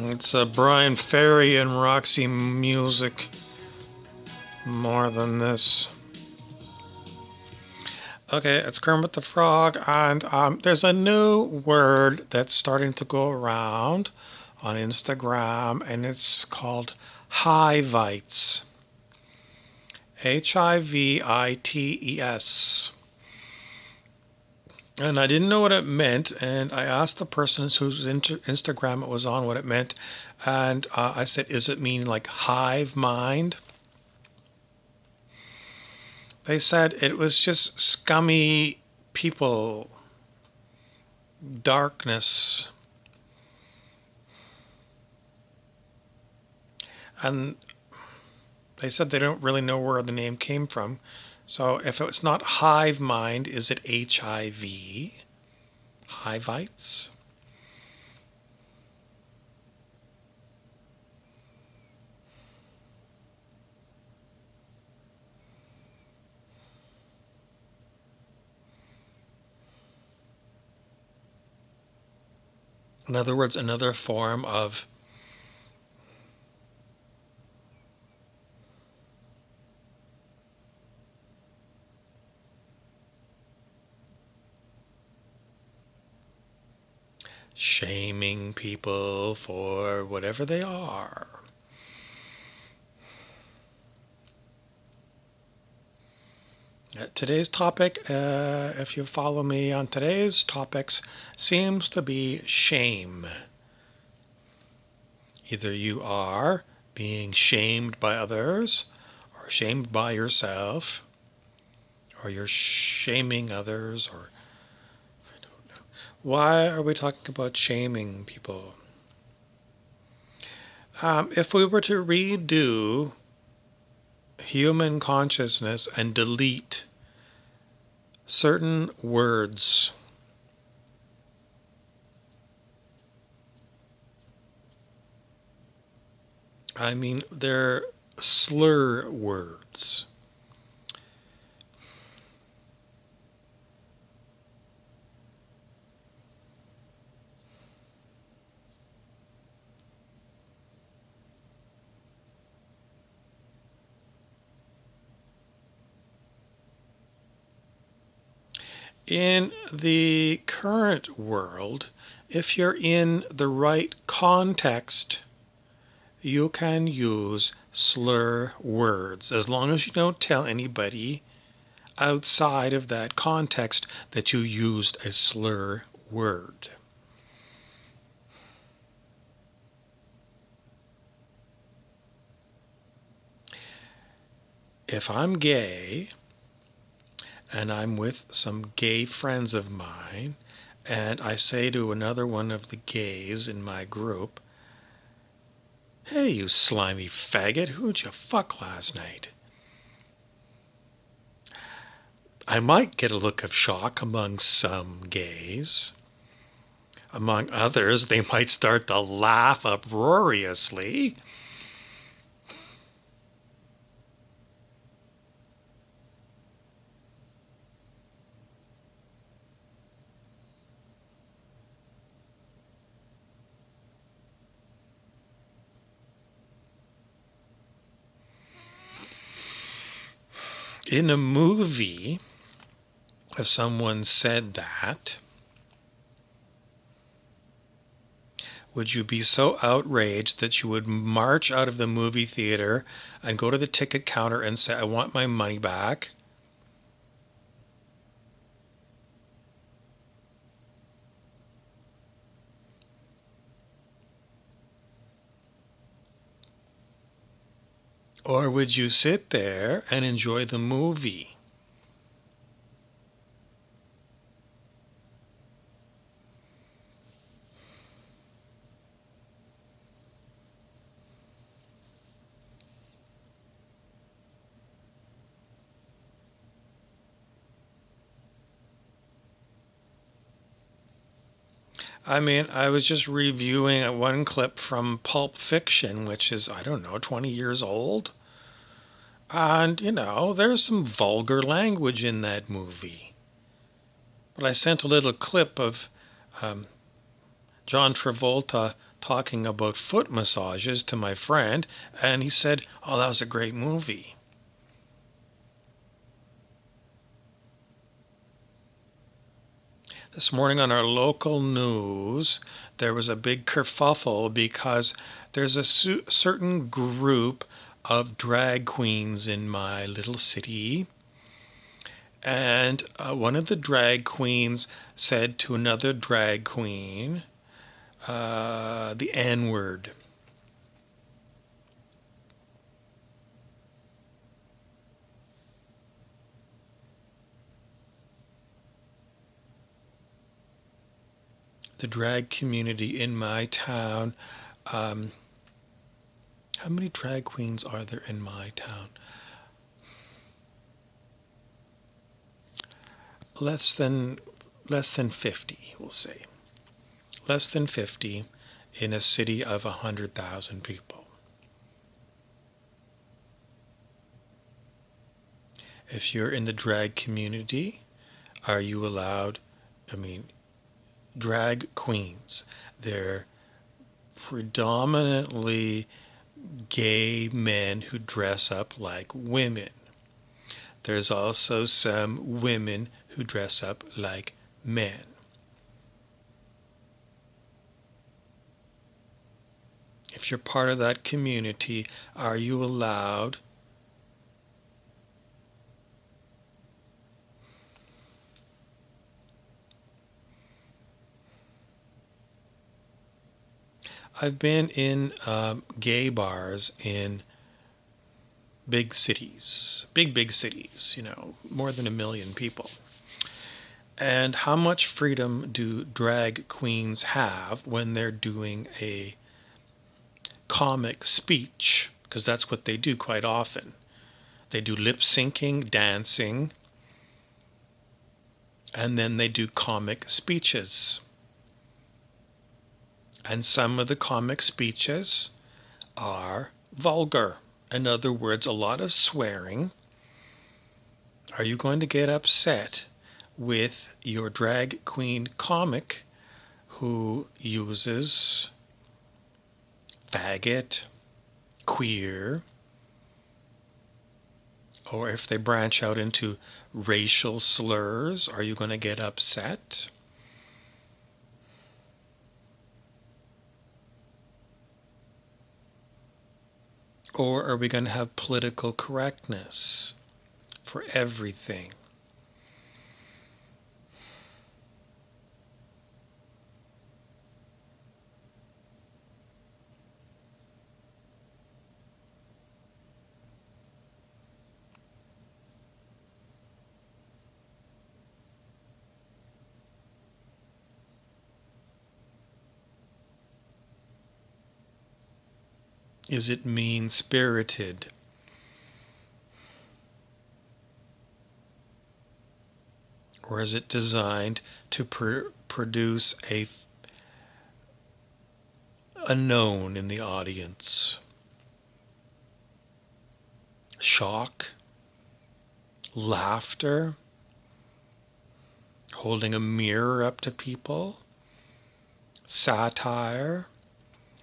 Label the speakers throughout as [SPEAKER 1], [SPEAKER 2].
[SPEAKER 1] It's Brian Ferry and Roxy Music. More than this. Okay, it's Kermit the Frog, and there's a new word that's starting to go around on Instagram, and it's called Hivites. Hivites. And I didn't know what it meant, and I asked the person whose Instagram it was on what it meant, and I said, "Is it mean like hive mind?" They said it was just scummy people, darkness, and they said they don't really know where the name came from. So if it's not hive mind, is it HIV? Hivites? In other words, another form of shaming people for whatever they are. Today's topic, if you follow me on today's topics, seems to be shame. Either you are being shamed by others, or shamed by yourself, or you're shaming others, or I don't know. Why are we talking about shaming people? If we were to redo human consciousness and delete certain words, I mean, they're slur words. In the current world, if you're in the right context, you can use slur words as long as you don't tell anybody outside of that context that you used a slur word. If I'm gay and I'm with some gay friends of mine, and I say to another one of the gays in my group, "Hey, you slimy faggot, who'd you fuck last night?" I might get a look of shock among some gays. Among others, they might start to laugh uproariously. In a movie, if someone said that, would you be so outraged that you would march out of the movie theater and go to the ticket counter and say, "I want my money back"? Or would you sit there and enjoy the movie? I mean, I was just reviewing one clip from Pulp Fiction, which is, I don't know, 20 years old. And, there's some vulgar language in that movie. But I sent a little clip of John Travolta talking about foot massages to my friend, and he said, "Oh, that was a great movie." This morning on our local news, there was a big kerfuffle because there's a certain group of drag queens in my little city. And one of the drag queens said to another drag queen the N-word. The drag community in my town. How many drag queens are there in my town? Less than 50, we'll say. Less than 50 in a city of 100,000 people. If you're in the drag community, are you allowed? Drag queens. They're predominantly gay men who dress up like women. There's also some women who dress up like men. If you're part of that community, are you allowed I've been in gay bars in big cities, big cities, more than 1 million people. And how much freedom do drag queens have when they're doing a comic speech? Because that's what they do quite often. They do lip syncing, dancing, and then they do comic speeches. And some of the comic speeches are vulgar. In other words, a lot of swearing. Are you going to get upset with your drag queen comic who uses faggot, queer, or if they branch out into racial slurs, are you going to get upset? Or are we going to have political correctness for everything? Is it mean-spirited? Or is it designed to produce a known in the audience? Shock? Laughter? Holding a mirror up to people? Satire,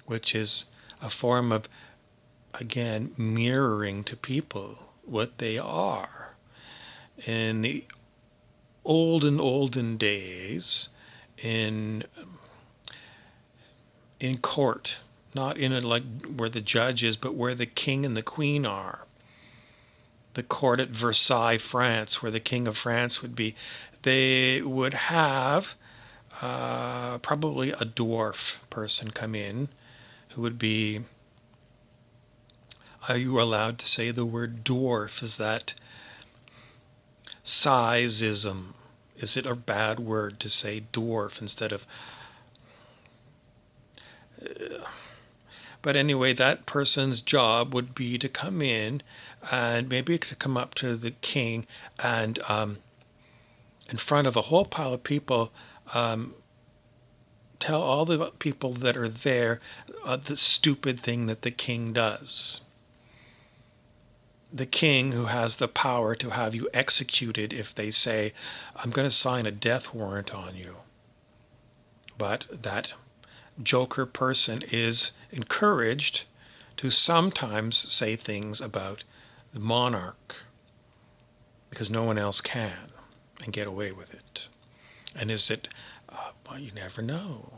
[SPEAKER 1] which is a form of, again, mirroring to people what they are. In the olden days, in court, not in a, like where the judge is, but where the king and the queen are. The court at Versailles, France, where the king of France would be, they would have probably a dwarf person come in who would be, are you allowed to say the word dwarf? Is that sizeism? Is it a bad word to say dwarf instead of... But anyway, that person's job would be to come in and maybe to come up to the king and in front of a whole pile of people tell all the people that are there the stupid thing that the king does. The king who has the power to have you executed if they say, I'm going to sign a death warrant on you. But joker person is encouraged to sometimes say things about the monarch because no one else can and get away with it. And is it, well, you never know.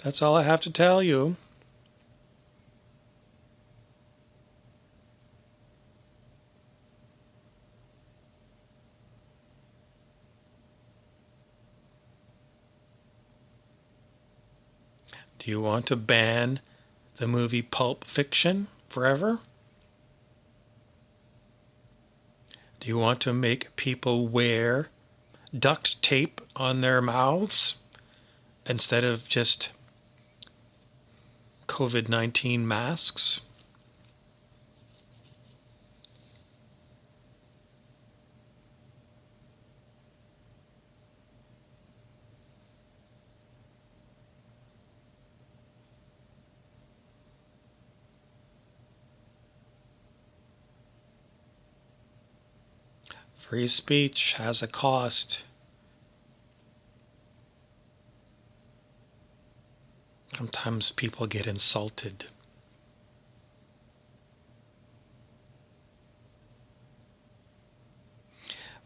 [SPEAKER 1] That's all I have to tell you. Do you want to ban the movie Pulp Fiction forever? Do you want to make people wear duct tape on their mouths instead of just COVID-19 masks? Free speech has a cost. Sometimes people get insulted.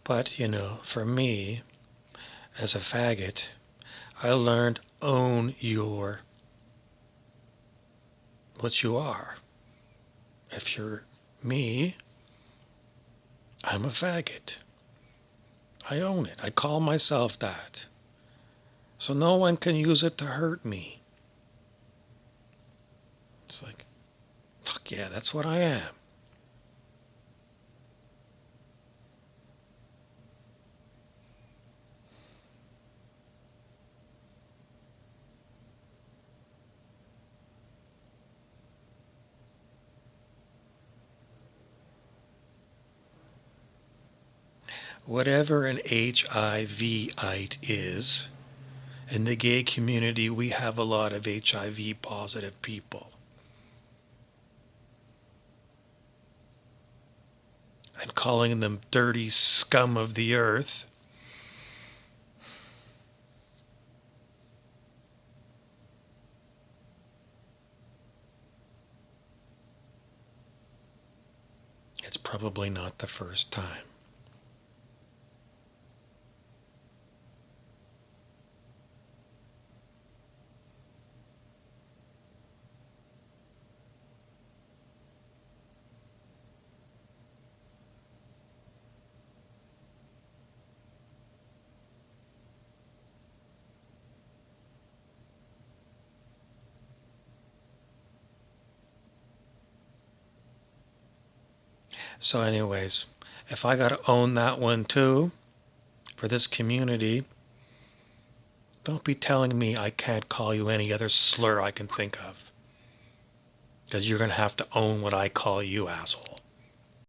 [SPEAKER 1] But, for me, as a faggot, I learned own what you are. If you're me, I'm a faggot. I own it. I call myself that. So no one can use it to hurt me. It's like, fuck yeah, that's what I am. Whatever an HIVite is, in the gay community, we have a lot of HIV positive people. And calling them dirty scum of the earth, it's probably not the first time. So anyways, if I got to own that one too, for this community, don't be telling me I can't call you any other slur I can think of. Because you're going to have to own what I call you, asshole.